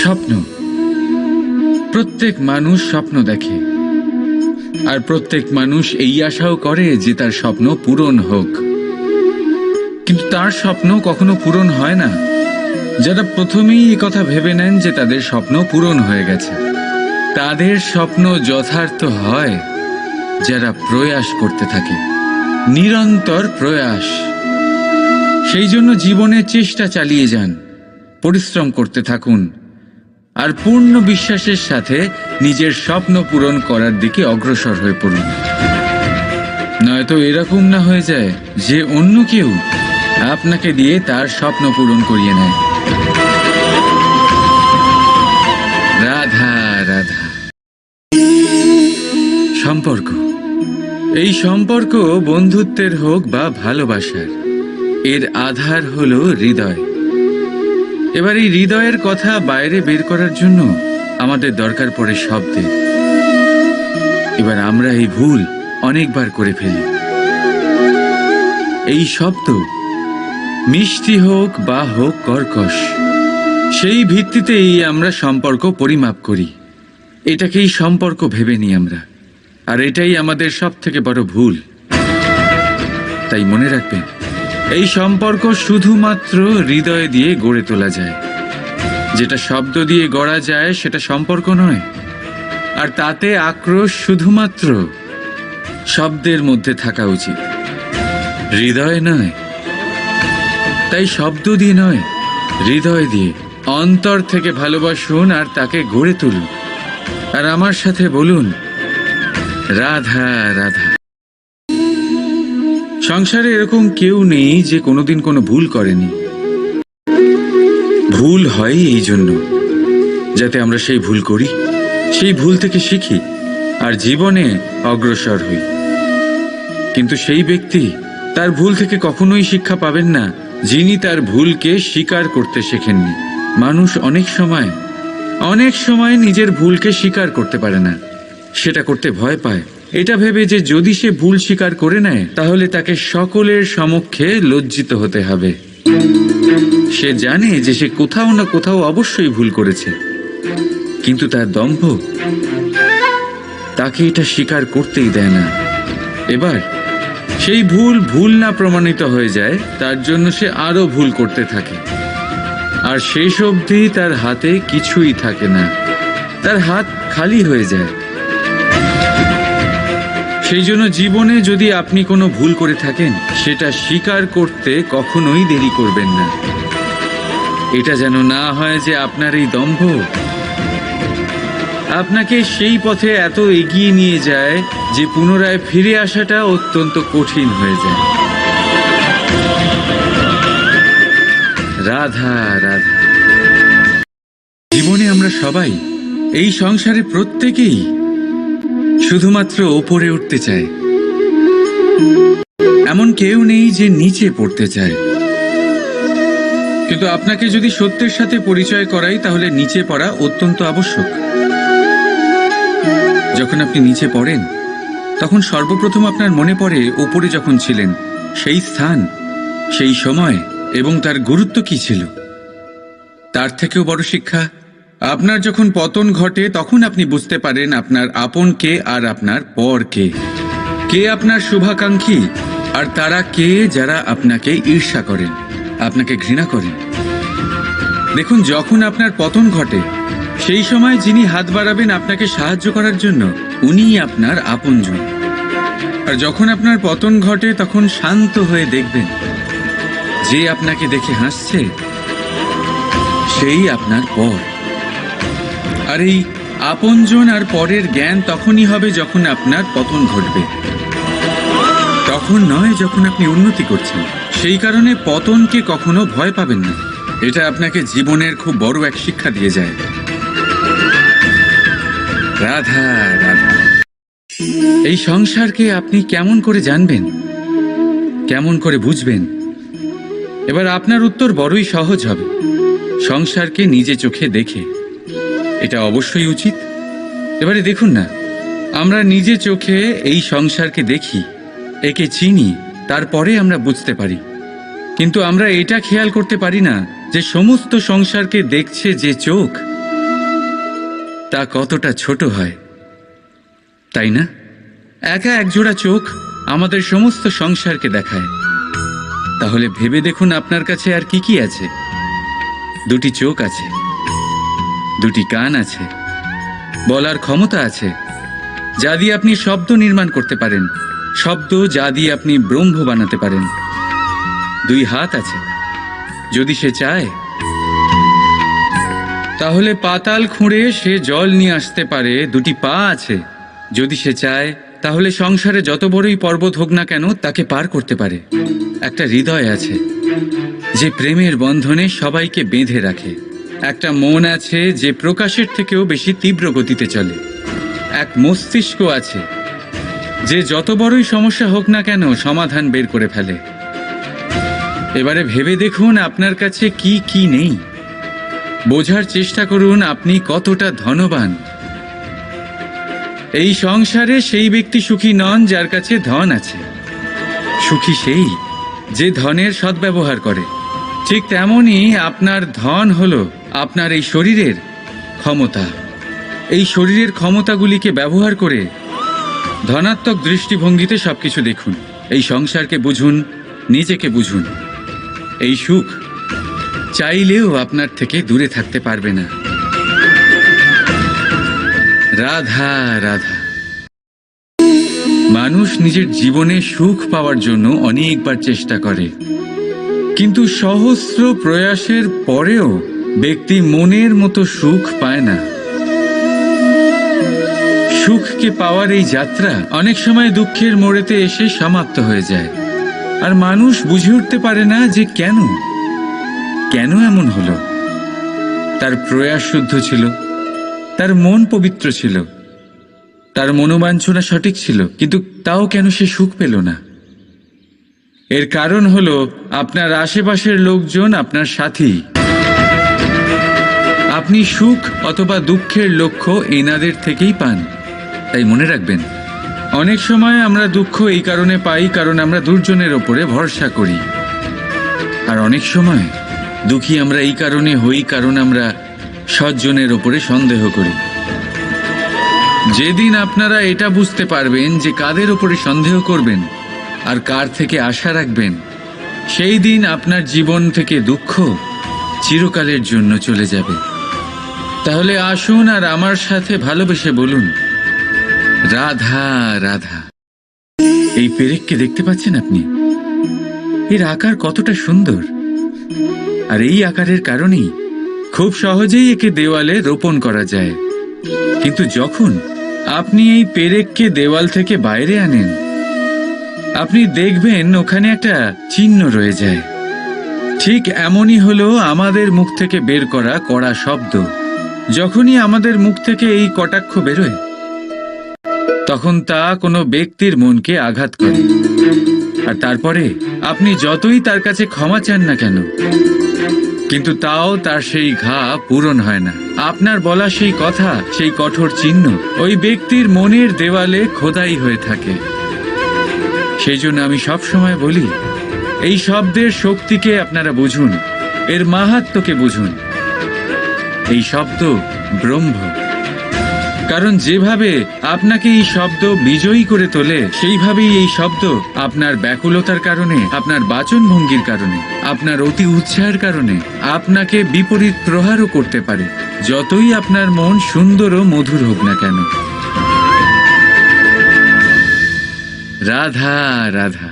স্বপ্ন। প্রত্যেক মানুষ স্বপ্ন দেখে, আর প্রত্যেক মানুষ এই আশাও করে যে তার স্বপ্ন পূরণ হোক। কিন্তু তার স্বপ্ন কখনো পূরণ হয় না। যারা প্রথমেই এই কথা ভেবে নেন যে তাদের স্বপ্ন পূরণ হয়ে গেছে, তাদের স্বপ্ন যথার্থ হয় যারা প্রয়াস করতে থাকে, নিরন্তর প্রয়াস। সেই জন্য জীবনে চেষ্টা চালিয়ে যান, পরিশ্রম করতে থাকুন, আর পূর্ণ বিশ্বাসের সাথে নিজের স্বপ্ন পূরণ করার দিকে অগ্রসর হয়ে পড়ুন। নয়তো এরকম না হয়ে যায় যে অন্য কেউ আপনাকে দিয়ে তার স্বপ্ন পূরণ করিয়ে নেয়। রাধা রাধা। সম্পর্ক, এই সম্পর্ক বন্ধুত্বের হোক বা ভালোবাসার, এর আধার হলো হৃদয়। এবার এই হৃদয়ের কথা বাইরে বের করার জন্য আমাদের দরকার পড়ে শব্দের। এবার আমরা এই ভুল অনেকবার করে ফেলি। এই শব্দ মিষ্টি হোক বা হোক কর্কশ, সেই ভিত্তিতেই আমরা সম্পর্ক পরিমাপ করি। এটাকেই সম্পর্ক ভেবে নিই আমরা, আর এটাই আমাদের সব থেকে বড় ভুল। তাই মনে রাখবেন, এই সম্পর্ক শুধুমাত্র হৃদয় দিয়ে গড়ে তোলা যায়। যেটা শব্দ দিয়ে গড়া যায় সেটা সম্পর্ক নয়, আর তাতে আক্রোশ শুধুমাত্র শব্দের মধ্যে থাকা উচিত, হৃদয় নয়। তাই শব্দ দিয়ে নয়, হৃদয় দিয়ে অন্তর থেকে ভালোবাসুন আর তাকে গড়ে তুলুন। আর আমার সাথে বলুন, রাধা রাধা। সংসারে এরকম কেউ নেই যে কোনোদিন কোনো ভুল করেনি। ভুল হয় এই জন্য যাতে আমরা সেই ভুল করি, সেই ভুল থেকে শিখি আর জীবনে অগ্রসর হই। কিন্তু সেই ব্যক্তি তার ভুল থেকে কখনোই শিক্ষা পাবেন না যিনি তার ভুলকে স্বীকার করতে শেখেননি। মানুষ অনেক সময় নিজের ভুলকে স্বীকার করতে পারে না, সেটা করতে ভয় পায়, এটা ভেবে যে যদি সে ভুল স্বীকার করে নেয় তাহলে তাকে সকলের সমক্ষে লজ্জিত হতে হবে। সে জানে যে সে কোথাও না কোথাও অবশ্যই ভুল করেছে, কিন্তু তার দম্ভ তাকে এটা স্বীকার করতেই দেয় না। এবার সেই ভুল না প্রমাণিত হয়ে যায়, তার জন্য সে আরো ভুল করতে থাকে, আর শেষ অবধি তার হাতে কিছুই থাকে না, তার হাত খালি হয়ে যায়। সেই জন্য জীবনে যদি আপনি কোনো ভুল করে থাকেন, সেটা স্বীকার করতে কখনোই দেরি করবেন না। এটা যেন না হয় যে আপনার এই দম্ভ আপনাকে সেই পথে এত এগিয়ে নিয়ে যায় যে পুনরায় ফিরে আসাটা অত্যন্ত কঠিন হয়ে যায়। রাধা রাধা। জীবনে আমরা সবাই, এই সংসারে প্রত্যেকেই শুধুমাত্র ওপরে উঠতে চায়, এমন কেউ নেই যে নিচে পড়তে চায়। কিন্তু আপনাকে যদি সত্যের সাথে পরিচয় করাই, তাহলে নিচে পড়া অত্যন্ত আবশ্যক। যখন আপনি নিচে পড়েন, তখন সর্বপ্রথম আপনার মনে পড়ে ওপরে যখন ছিলেন সেই স্থান, সেই সময় এবং তার গুরুত্ব কি ছিল। তার থেকেও বড় শিক্ষা, আপনার যখন পতন ঘটে তখন আপনি বুঝতে পারেন আপনার আপন কে আর আপনার পর কে। কে আপনার শুভাকাঙ্ক্ষী আর তারা কে যারা আপনাকে ঈর্ষা করেন, আপনাকে ঘৃণা করেন। দেখুন, যখন আপনার পতন ঘটে সেই সময় যিনি হাত বাড়াবেন আপনাকে সাহায্য করার জন্য, উনিই আপনার আপনজন। আর যখন আপনার পতন ঘটে তখন শান্ত হয়ে দেখবেন যে আপনাকে দেখে হাসছে সেই আপনার পর। আর এই আপনজন আর পরের জ্ঞান তখনই হবে যখন আপনার পতন ঘটবে, তখন নয় যখন আপনি উন্নতি করছেন। সেই কারণে পতনকে কখনো ভয় পাবেন না। এটা আপনাকে জীবনের খুব বড় এক শিক্ষা দিয়ে যায়। রাধা রাধা। এই সংসারকে আপনি কেমন করে জানবেন, কেমন করে বুঝবেন? এবার আপনার উত্তর বড়ই সহজ হবে, সংসারকে নিজে চোখে দেখে। এটা অবশ্যই উচিত। এবারে দেখুন না, আমরা নিজে চোখে এই সংসারকে দেখি, একে চিনি, তারপরে আমরা বুঝতে পারি। কিন্তু আমরা এটা খেয়াল করতে পারি না যে সমস্ত সংসারকে দেখছে যে চোখ, তা কতটা ছোট হয়, তাই না? একা একজোড়া চোখ আমাদের সমস্ত সংসারকে দেখায়। তাহলে ভেবে দেখুন আপনার কাছে আর কি কি আছে। দুটি চোখ আছে, দুটি কান আছে, বলার ক্ষমতা আছে, যা দিয়ে আপনি শব্দ নির্মাণ করতে পারেন, শব্দ যা দিয়ে আপনি ব্রহ্ম বানাতে পারেন। দুই হাত আছে, যদি সে চায় তাহলে পাতাল খুঁড়ে সে জল নিয়ে আসতে পারে। দুটি পা আছে, যদি সে চায় তাহলে সংসারে যত বড়ই পর্বত হোক না কেন তাকে পার করতে পারে। একটা হৃদয় আছে যে প্রেমের বন্ধনে সবাইকে বেঁধে রাখে। একটা মন আছে যে প্রকাশের থেকেও বেশি তীব্র গতিতে চলে। এক মস্তিষ্ক আছে যে যত বড়ই সমস্যা হোক না কেন সমাধান বের করে ফেলে। এবারে ভেবে দেখুন আপনার কাছে কি কি নেই। বোঝার চেষ্টা করুন আপনি কতটা ধনবান। এই সংসারে সেই ব্যক্তি সুখী নন যার কাছে ধন আছে। সুখী সেই যে ধনের সদ্ব্যবহার করে। ঠিক তেমনই আপনার ধন হলো আপনার এই শরীরের ক্ষমতা। এই শরীরের ক্ষমতাগুলিকে ব্যবহার করে ধনাত্মক দৃষ্টিভঙ্গিতে সবকিছু দেখুন। এই সংসারকে বুঝুন, নিজেকে বুঝুন। এই সুখ চাইলেও আপনার থেকে দূরে থাকতে পারবে না। রাধা রাধা। মানুষ নিজের জীবনে সুখ পাওয়ার জন্য অনেকবার চেষ্টা করে, কিন্তু সহস্র প্রয়াসের পরেও ব্যক্তি মনের মতো সুখ পায় না। সুখকে পাওয়ার এই যাত্রা অনেক সময় দুঃখের মোড়েতে এসে সমাপ্ত হয়ে যায়। আর মানুষ বুঝে উঠতে পারে না যে কেন এমন হলো। তার প্রয়াস শুদ্ধ ছিল, তার মন পবিত্র ছিল, তার মনোবাঞ্ছনা সঠিক ছিল, কিন্তু তাও কেন সে সুখ পেল না? এর কারণ হলো আপনার আশেপাশের লোকজন আপনার সাথী। আপনি সুখ অথবা দুঃখের লক্ষ্য এনাদের থেকেই পান। তাই মনে রাখবেন, অনেক সময় আমরা দুঃখ এই কারণে পাই কারণ আমরা দুর্জনের ওপরে ভরসা করি। আর অনেক সময় দুঃখী আমরা এই কারণে হই কারণ আমরা সজ্জনের ওপরে সন্দেহ করি। যেদিন আপনারা এটা বুঝতে পারবেন যে কাদের ওপরে সন্দেহ করবেন আর কার থেকে আশা রাখবেন, সেই দিন আপনার জীবন থেকে দুঃখ চিরকালের জন্য চলে যাবে। তাহলে আসুন আর আমার সাথে ভালোবেসে বলুন, রাধা রাধা। এই পেরেককে দেখতে পাচ্ছেন আপনি? এর আকার কতটা সুন্দর। আর এই আকারের কারণেই খুব সহজেই একে দেওয়ালে রোপণ করা যায়। কিন্তু যখন আপনি এই পেরেককে দেওয়াল থেকে বাইরে আনেন, আপনি দেখবেন ওখানে একটা চিহ্ন রয়ে যায়। ঠিক এমনই হলো আমাদের মুখ থেকে বের করা কড়া শব্দ। যখনই আমাদের মুখ থেকে এই কটাক্ষ বেরোয়, তখন তা কোনো ব্যক্তির মনকে আঘাত করে। আর তারপরে আপনি যতই তার কাছে ক্ষমা চান না কেন, কিন্তু তাও তার সেই ঘা পূরণ হয় না। আপনার বলা সেই কথা, সেই কঠোর চিহ্ন ওই ব্যক্তির মনের দেওয়ালে খোদাই হয়ে থাকে। সেই জন্য আমি সবসময় বলি, এই শব্দের শক্তিকে আপনারা বুঝুন, এর মাহাত্ম্যকে বুঝুন। এই শব্দ ব্রহ্ম। কারণ যেভাবে আপনাকে এই শব্দ বিজয়ী করে তোলে, সেইভাবেই এই শব্দ আপনার ব্যাকুলতার কারণে, আপনার বাচন ভঙ্গির কারণে, আপনার অতি উৎসাহের কারণে আপনাকে বিপরীত প্রহারও করতে পারে, যতই আপনার মন সুন্দর ও মধুর হোক না কেন। রাধা রাধা।